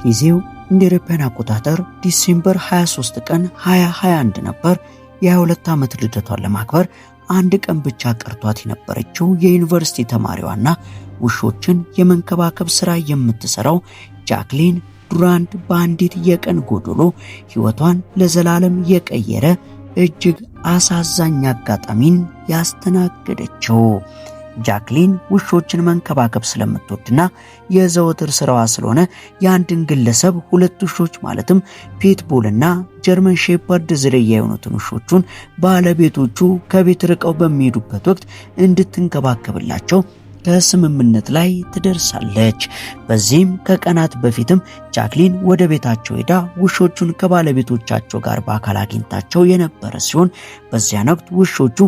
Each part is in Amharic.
ጊዜው እንደ አውሮፓውያን አቆጣጠር ዲሴምበር 23 ቀን 2021 ነበር። የ22 ዓመት ልደቷን ለማክበር አንድ ቀን ብቻ ቀርቷት የነበረችው የዩኒቨርሲቲ ተማሪዋና ውሾችን የመንከባከብ ሥራ የምትሰራው ጃክሊን ዱራንት በአንዲት የቀን ጎዶሎ ሕይወቷን ለዘላለም የቀየረ እጅግ አሳዛኝ አጋጣሚን ያስተናገደችው። ጃክሊን ውሾችን መንከባከብ ስለምትወድና የዘወትር ስራዋ ስለሆነ የአንድን ግለሰብ ሁለት ውሾች ማለትም ፒትቡልና ጀርመን ሼፐርድ ዝርያ የሆኑትን ውሾቹን ባለቤቶቹ ከቤት ርቀው በሚሄዱበት ወቅት እንድትንከባከብላቸው ከስምምነት ላይ ትደርሳለች። በዚህም ከቀናት በፊትም ጃክሊን ወደ ቤታቸው ሄዳ ውሾቹን ከባለቤቶቻቸው ጋር በአካል አግኝታቸው የነበረ ሲሆን በዚያን ወቅት ውሾቹ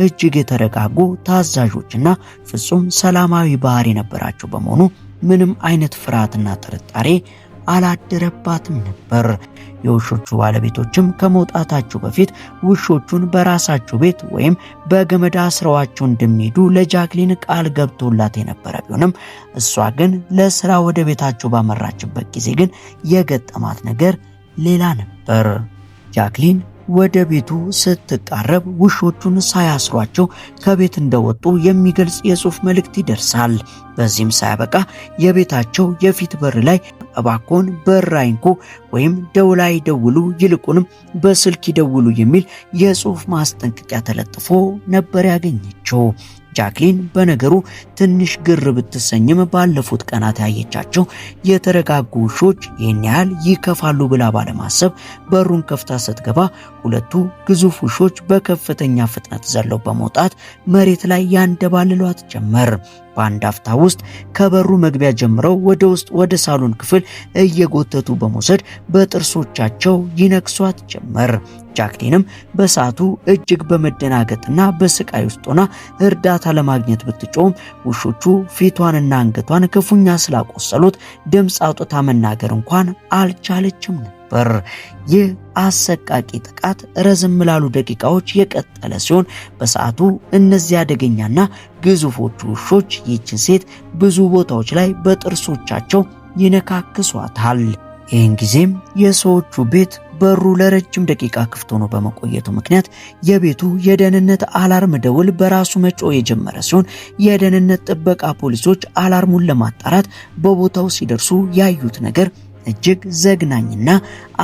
እጅግ የተረጋጉ ታዛዦችና ፍጹም ሰላማዊ ባህሪ የነበራቸው በመሆኑ ምንም አይነት ፍርሃትና ጥርጣሬ አላደረባትም ነበር። የውሾቹ ባለቤቶችም ከመውጣታቸው በፊት ውሾቹን በራሳቸው ቤት ወይም በገመድ አስረዋቸው እንደሚሄዱ ለጃክሊን ቃል ገብቶላት የነበረ ቢሆንም እሷ ግን ለስራ ወደ ቤታቸው ባመራችበት ጊዜ ግን የገጠማት ነገር ሌላ ነበር። ጃክሊን ወደ ቤቱ ስትቃረብ ውሾቹን ሳያስሯቸው ከቤት እንደወጡ የሚገልጽ የጽሑፍ መልእክት ይደርሳል። በዚህም ሳያበቃ የቤታቸው የፊት በር ላይ እባክዎን በር አይንኩ ወይም ደውል አይደውሉ፣ ይልቁንም በስልክ ይደውሉ የሚል የጽሑፍ ማስጠንቀቂያ ተለጥፎ ነበር ያገኘችው። ጃክሊን በነገሩ ትንሽ ግር ብትሰኝም ባለፉት ቀናት ያየቻቸው የተረጋጉ ውሾች ይህን ያህል ይከፋሉ ብላ ባለማሰብ በሩን ከፍታ ስትገባ ሁለቱ ግዙፍ ውሾች በከፍተኛ ፍጥነት ዘለው በመውጣት መሬት ላይ ያንደባልሏት ጀመር። በአንድ አፍታ ውስጥ ከበሩ መግቢያ ጀምረው ወደ ውስጥ ወደ ሳሎን ክፍል እየጎተቱ በመውሰድ በጥርሶቻቸው ይነክሷት ጀመር። ጃክሊንም በሰዓቱ እጅግ በመደናገጥና በስቃይ ውስጥ ሆና እርዳታ ለማግኘት ብትጮም ውሾቹ ፊቷንና አንገቷን ክፉኛ ስላቆሰሉት ድምፅ አውጥታ መናገር እንኳን አልቻለችም ነበር። ይህ አሰቃቂ ጥቃት ረዘም ላሉ ደቂቃዎች የቀጠለ ሲሆን በሰዓቱ እነዚህ አደገኛና ግዙፎቹ ውሾች ይህችን ሴት ብዙ ቦታዎች ላይ በጥርሶቻቸው ይነካክሷታል። ይህን ጊዜም የሰዎቹ ቤት በሩ ለረጅም ደቂቃ ክፍት ሆኖ በመቆየቱ ምክንያት የቤቱ የደህንነት አላርም ደውል በራሱ መጮህ የጀመረ ሲሆን የደህንነት ጥበቃ ፖሊሶች አላርሙን ለማጣራት በቦታው ሲደርሱ ያዩት ነገር እጅግ ዘግናኝና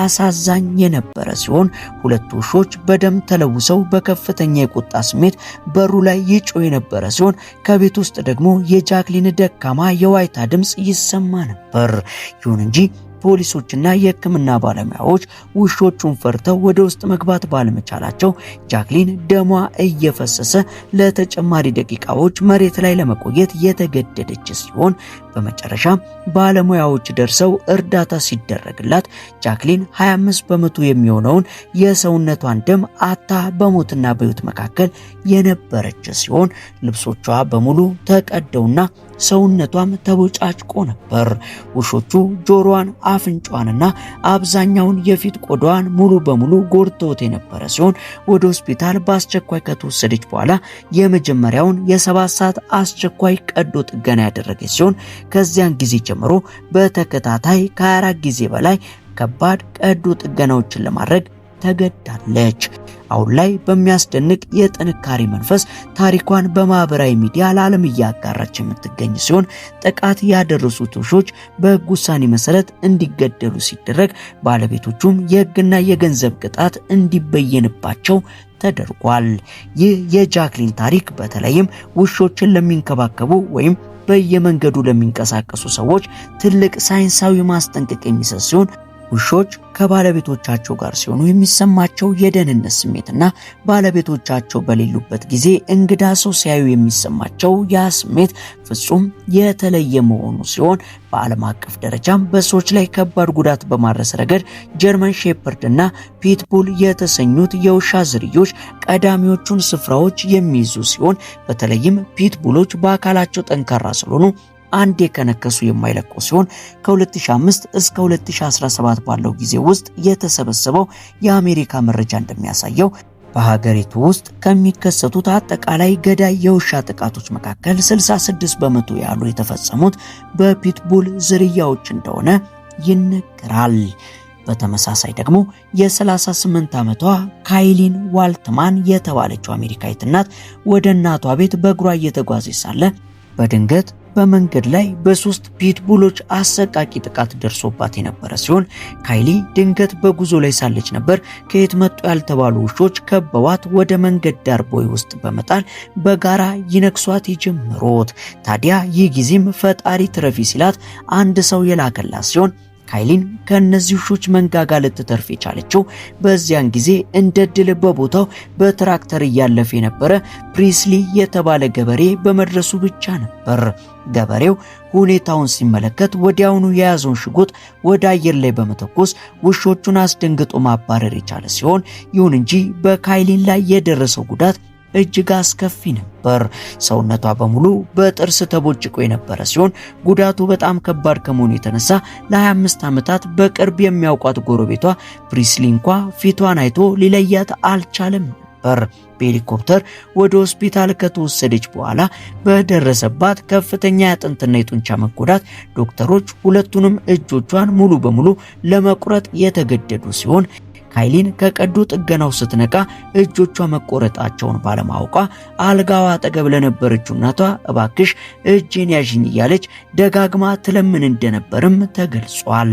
አሳዛኝ የነበረ ሲሆን ሁለቱ ውሾች በደም ተለውሰው በከፍተኛ የቁጣ ስሜት በሩ ላይ ይጮህ የነበረ ሲሆን ከቤት ውስጥ ደግሞ የጃክሊን ደካማ የዋይታ ድምፅ ይሰማ ነበር። ይሁን እንጂ ፖሊሶችና የሕክምና ባለሙያዎች ውሾቹን ፈርተው ወደ ውስጥ መግባት ባለመቻላቸው ጃክሊን ደሟ እየፈሰሰ ለተጨማሪ ደቂቃዎች መሬት ላይ ለመቆየት የተገደደች ሲሆን በመጨረሻም ባለሙያዎች ደርሰው እርዳታ ሲደረግላት ጃክሊን 25 በመቶ የሚሆነውን የሰውነቷን ደም አታ በሞትና በሕይወት መካከል የነበረች ሲሆን ልብሶቿ በሙሉ ተቀደውና ሰውነቷም ተቦጫጭቆ ነበር። ውሾቹ ጆሮዋን፣ አፍንጫዋንና አብዛኛውን የፊት ቆዳዋን ሙሉ በሙሉ ጎድተውት የነበረ ሲሆን ወደ ሆስፒታል በአስቸኳይ ከተወሰደች በኋላ የመጀመሪያውን የ7 ሰዓት አስቸኳይ ቀዶ ጥገና ያደረገች ሲሆን ከዚያን ጊዜ ጀምሮ በተከታታይ ከ24 ጊዜ በላይ ከባድ ቀዶ ጥገናዎችን ለማድረግ ተገዳለች። አሁን ላይ በሚያስደንቅ የጥንካሬ መንፈስ ታሪኳን በማህበራዊ ሚዲያ ለዓለም እያጋራች የምትገኝ ሲሆን ጥቃት ያደረሱት ውሾች በሕግ ውሳኔ መሰረት እንዲገደሉ ሲደረግ ባለቤቶቹም የሕግና የገንዘብ ቅጣት እንዲበየንባቸው ተደርጓል። ይህ የጃክሊን ታሪክ በተለይም ውሾችን ለሚንከባከቡ ወይም በየመንገዱ ለሚንቀሳቀሱ ሰዎች ትልቅ ሳይንሳዊ ማስጠንቀቂያ የሚሰጥ ሲሆን ውሾች ከባለቤቶቻቸው ጋር ሲሆኑ የሚሰማቸው የደህንነት ስሜትና ባለቤቶቻቸው በሌሉበት ጊዜ እንግዳ ሰው ሲያዩ የሚሰማቸው ያ ስሜት ፍጹም የተለየ መሆኑ ሲሆን በዓለም አቀፍ ደረጃም በሰዎች ላይ ከባድ ጉዳት በማድረስ ረገድ ጀርመን ሼፐርድ እና ፒትቡል የተሰኙት የውሻ ዝርዮች ቀዳሚዎቹን ስፍራዎች የሚይዙ ሲሆን በተለይም ፒትቡሎች በአካላቸው ጠንካራ ስለሆኑ አንድ የከነከሱ የማይለቁ ሲሆን ከ2005 እስከ 2017 ባለው ጊዜ ውስጥ የተሰበሰበው የአሜሪካ መረጃ እንደሚያሳየው በሀገሪቱ ውስጥ ከሚከሰቱት አጠቃላይ ገዳይ የውሻ ጥቃቶች መካከል 66% ያሉ የተፈጸሙት በፒትቡል ዝርያዎች እንደሆነ ይነገራል። በተመሳሳይ ደግሞ የ38 ዓመቷ ካይሊን ዋልትማን የተባለችው አሜሪካዊት እናት ወደ እናቷ ቤት በእግሯ እየተጓዘች ሳለ በድንገት በመንገድ ላይ በ3 ፒትቡሎች አሰቃቂ ጥቃት ደርሶባት የነበረ ሲሆን ካይሊ ድንገት በጉዞ ላይ ሳለች ነበር ከየት መጡ ያልተባሉ ውሾች ከበዋት ወደ መንገድ ዳር ቦይ ውስጥ በመጣል በጋራ ይነክሷት የጀመሩት። ታዲያ ይህ ጊዜም ፈጣሪ ትረፊ ሲላት አንድ ሰው የላከላት ሲሆን ካይሊን ከነዚህ ውሾች መንጋጋ ልትተርፍ የቻለችው በዚያን ጊዜ እንደ ድል በቦታው በትራክተር እያለፈ የነበረ ፕሪስሊ የተባለ ገበሬ በመድረሱ ብቻ ነበር። ገበሬው ሁኔታውን ሲመለከት ወዲያውኑ የያዘውን ሽጉጥ ወደ አየር ላይ በመተኮስ ውሾቹን አስደንግጦ ማባረር የቻለ ሲሆን ይሁን እንጂ በካይሊን ላይ የደረሰው ጉዳት እጅግ አስከፊ ነበር። ሰውነቷ በሙሉ በጥርስ ተቦጭቆ የነበረ ሲሆን ጉዳቱ በጣም ከባድ ከመሆኑ የተነሳ ለ25 ዓመታት በቅርብ የሚያውቋት ጎረቤቷ ፕሪስሊ እንኳ ፊቷን አይቶ ሊለያት አልቻለም ነበር። በሄሊኮፕተር ወደ ሆስፒታል ከተወሰደች በኋላ በደረሰባት ከፍተኛ የአጥንትና የጡንቻ መጎዳት ዶክተሮች ሁለቱንም እጆቿን ሙሉ በሙሉ ለመቁረጥ የተገደዱ ሲሆን ካይሊን ከቀዶ ጥገናው ስትነቃ እጆቿ መቆረጣቸውን ባለማወቋ አልጋዋ አጠገብ ለነበረችው እናቷ እባክሽ እጄን ያዥኝ እያለች ደጋግማ ትለምን እንደነበርም ተገልጿል።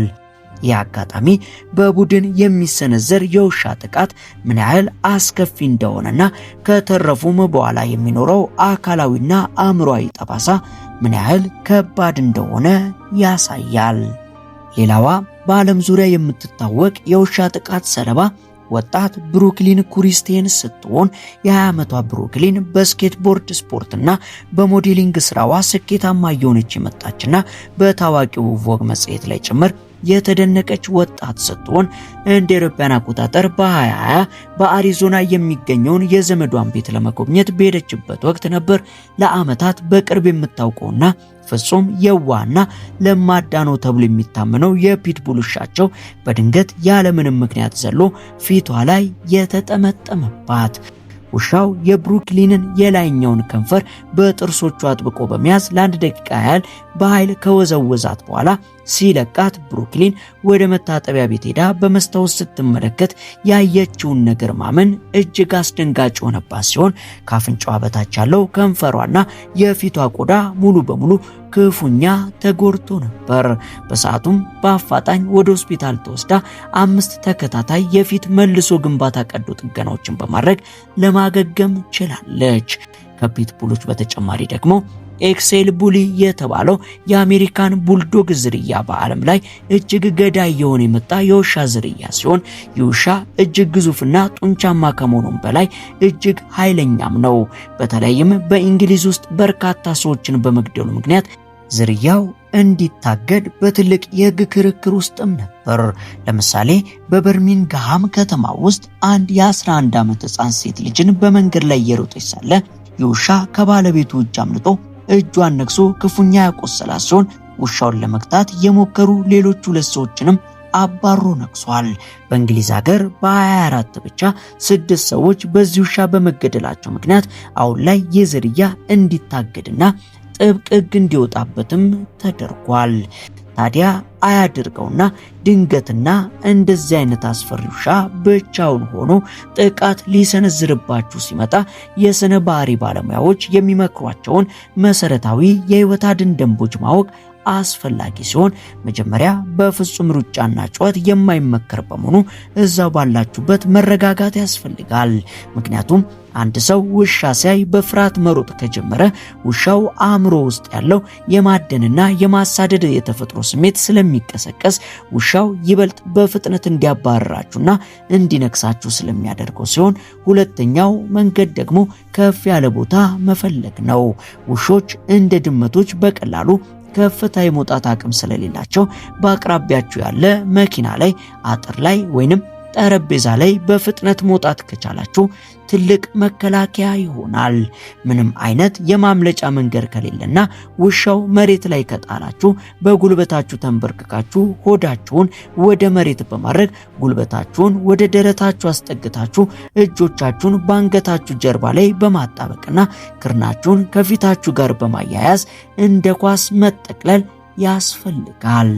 ይህ አጋጣሚ በቡድን የሚሰነዘር የውሻ ጥቃት ምን ያህል አስከፊ እንደሆነና ከተረፉም በኋላ የሚኖረው አካላዊና አእምሯዊ ጠባሳ ምን ያህል ከባድ እንደሆነ ያሳያል። ሌላዋ በዓለም ዙሪያ የምትታወቅ የውሻ ጥቃት ሰለባ ወጣት ብሩክሊን ኩሪስቴን ስትሆን የ20 ዓመቷ ብሩክሊን በስኬትቦርድ ስፖርትና በሞዴሊንግ ስራዋ ስኬታማ እየሆነች የመጣችና በታዋቂው ቮግ መጽሔት ላይ ጭምር የተደነቀች ወጣት ስትሆን እንደ አውሮፓውያን አቆጣጠር በ2020 በአሪዞና የሚገኘውን የዘመዷን ቤት ለመጎብኘት በሄደችበት ወቅት ነበር ለዓመታት በቅርብ የምታውቀውና ፍጹም የዋህና ለማዳ ነው ተብሎ የሚታመነው የፒትቡል ውሻቸው በድንገት ያለምንም ምክንያት ዘሎ ፊቷ ላይ የተጠመጠመባት። ውሻው የብሩክሊንን የላይኛውን ከንፈር በጥርሶቹ አጥብቆ በመያዝ ለ1 ደቂቃ ያህል በኃይል ከወዘወዛት በኋላ ሲለቃት ብሩክሊን ወደ መታጠቢያ ቤት ሄዳ በመስታወት ስትመለከት ያየችውን ነገር ማመን እጅግ አስደንጋጭ ሆነባት ሲሆን ካፍንጫዋ በታች ያለው ከንፈሯና የፊቷ ቆዳ ሙሉ በሙሉ ክፉኛ ተጎድቶ ነበር። በሰዓቱም በአፋጣኝ ወደ ሆስፒታል ተወስዳ 5 ተከታታይ የፊት መልሶ ግንባታ ቀዶ ጥገናዎችን በማድረግ ለማገገም ችላለች። ከፒትቡሎች በተጨማሪ ደግሞ ኤክሴል ቡሊ የተባለው የአሜሪካን ቡልዶግ ዝርያ በዓለም ላይ እጅግ ገዳይ የሆነ የመጣ የውሻ ዝርያ ሲሆን ይህ ውሻ እጅግ ግዙፍና ጡንቻማ ከመሆኑም በላይ እጅግ ኃይለኛም ነው። በተለይም በእንግሊዝ ውስጥ በርካታ ሰዎችን በመግደሉ ምክንያት ዝርያው እንዲታገድ በትልቅ የሕግ ክርክር ውስጥም ነበር። ለምሳሌ በበርሚንግሃም ከተማ ውስጥ አንድ የ11 ዓመት ሕፃን ሴት ልጅን በመንገድ ላይ እየሮጠች ሳለ የውሻ ከባለቤቱ እጅ አምልጦ እጇን ነክሶ ክፉኛ ያቆሰላት ሲሆን ውሻውን ለመግታት የሞከሩ ሌሎች 2 ሰዎችንም አባሮ ነክሷል። በእንግሊዝ ሀገር በ24 ብቻ 6 ሰዎች በዚህ ውሻ በመገደላቸው ምክንያት አሁን ላይ የዝርያ እንዲታገድና ጥብቅ ሕግ እንዲወጣበትም ተደርጓል። ታዲያ አያድርገውና ድንገትና እንደዚህ አይነት አስፈሪ ውሻ ብቻውን ሆኖ ጥቃት ሊሰነዝርባችሁ ሲመጣ የስነ ባህሪ ባለሙያዎች የሚመክሯቸውን መሰረታዊ የህይወት አድን ደንቦች ማወቅ አስፈላጊ ሲሆን መጀመሪያ በፍጹም ሩጫና ጩኸት የማይመከር በመሆኑ እዛው ባላችሁበት መረጋጋት ያስፈልጋል። ምክንያቱም አንድ ሰው ውሻ ሲያይ በፍርሃት መሮጥ ከጀመረ ውሻው አእምሮ ውስጥ ያለው የማደንና የማሳደድ የተፈጥሮ ስሜት ስለሚቀሰቀስ ውሻው ይበልጥ በፍጥነት እንዲያባረራችሁና እንዲነክሳችሁ ስለሚያደርገው ሲሆን ሁለተኛው መንገድ ደግሞ ከፍ ያለ ቦታ መፈለግ ነው። ውሾች እንደ ድመቶች በቀላሉ ከፍታ የመውጣት አቅም ስለሌላቸው በአቅራቢያችሁ ያለ መኪና ላይ፣ አጥር ላይ ወይንም ጠረጴዛ ላይ በፍጥነት መውጣት ከቻላችሁ ትልቅ መከላከያ ይሆናል። ምንም አይነት የማምለጫ መንገድ ከሌለና ውሻው መሬት ላይ ከጣላችሁ በጉልበታችሁ ተንበርክካችሁ ሆዳችሁን ወደ መሬት በማድረግ ጉልበታችሁን ወደ ደረታችሁ አስጠግታችሁ እጆቻችሁን በአንገታችሁ ጀርባ ላይ በማጣበቅና ክርናችሁን ከፊታችሁ ጋር በማያያዝ እንደ ኳስ መጠቅለል ያስፈልጋል።